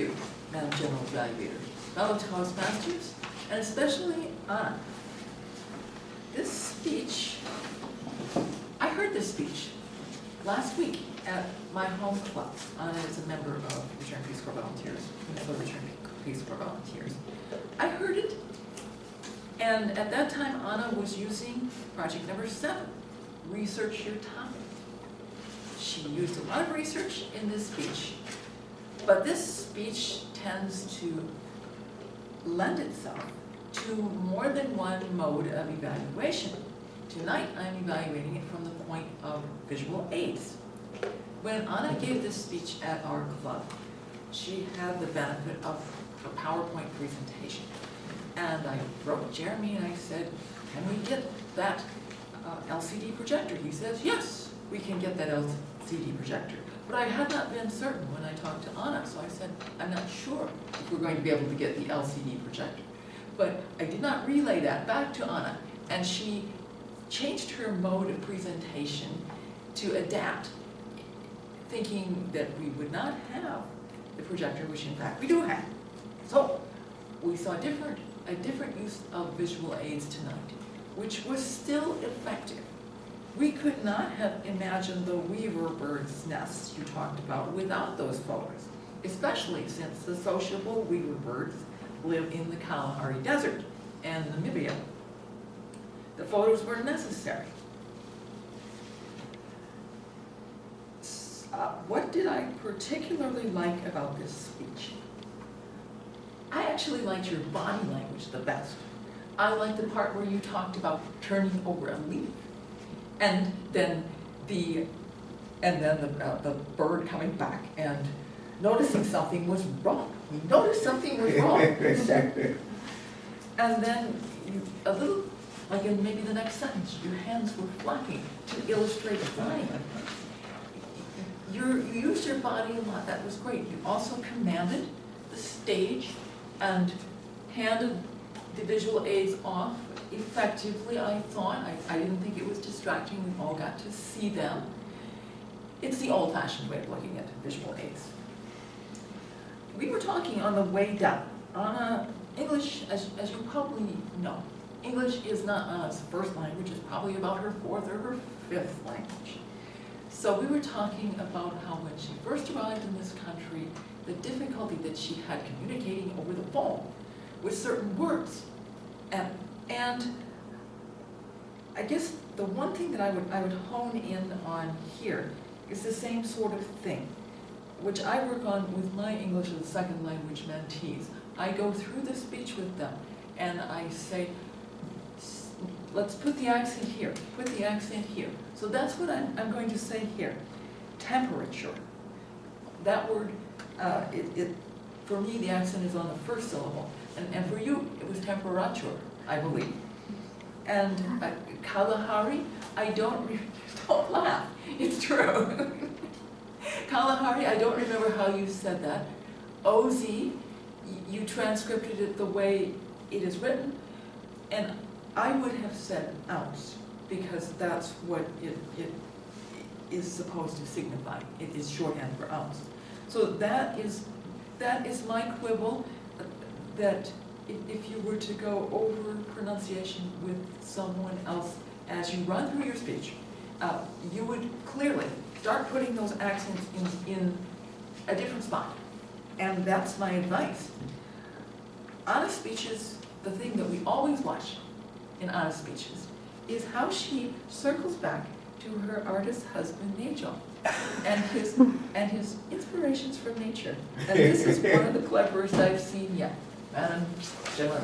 you, Madam General Evaluator, fellow Toastmasters, and especially Anna. This speech, I heard this speech last week at my home club. Anna is a member of Return Peace Corps Volunteers, Minnesota Return Peace Corps Volunteers. I heard it, and at that time Anna was using project number 7, research your topic. She used a lot of research in this speech, but this speech tends to lend itself to more than one mode of evaluation. Tonight I'm evaluating it from the point of visual aids. When Anna gave this speech at our club, she had the benefit of a PowerPoint presentation. And I wrote Jeremy and I said, can we get that LCD projector? He says, yes, we can get that LCD projector. But I had not been certain when I talked to Anna, so I said, I'm not sure if we're going to be able to get the LCD projector. But I did not relay that back to Anna, and she changed her mode of presentation to adapt, thinking that we would not have the projector, which in fact we do have. So we saw a different use of visual aids tonight, which was still effective. We could not have imagined the weaver bird's nests you talked about without those photos, especially since the sociable weaver birds live in the Kalahari Desert and Namibia. The photos were necessary. What did I particularly like about this speech? I actually liked your body language the best. I liked the part where you talked about turning over a leaf, and then the bird coming back and noticing something was wrong. We noticed something was wrong. And then a little, like in maybe the next sentence, your hands were flapping to illustrate flying. You used your body a lot. That was great. You also commanded the stage and handed the visual aids off effectively, I thought. I didn't think it was distracting. We all got to see them. It's the old-fashioned way of looking at visual aids. We were talking on the way down. Anna, English, as you probably know, English is not Anna's first language. It's probably about her 4th or her 5th language. So we were talking about how when she first arrived in this country, the difficulty that she had communicating over the phone with certain words. And I guess the one thing that I would hone in on here is the same sort of thing, which I work on with my English as a second language mentees. I go through the speech with them and I say, let's put the accent here, put the accent here. So that's what I'm going to say here. Temperature. That word, for me, the accent is on the first syllable. And for you, it was temperature, I believe. And Kalahari, don't laugh, it's true. Kalahari, I don't remember how you said that. OZ, you transcripted it the way it is written. And I would have said ounce, because that's what it is supposed to signify. It is shorthand for ounce. So that is my quibble, that if you were to go over pronunciation with someone else as you run through your speech, you would clearly start putting those accents in a different spot. And that's my advice. Anna's speeches, the thing that we always watch in Anna's speeches, is how she circles back to her artist husband, Nigel, and his inspirations from nature. And this is one of the cleverest I've seen yet. Madam General.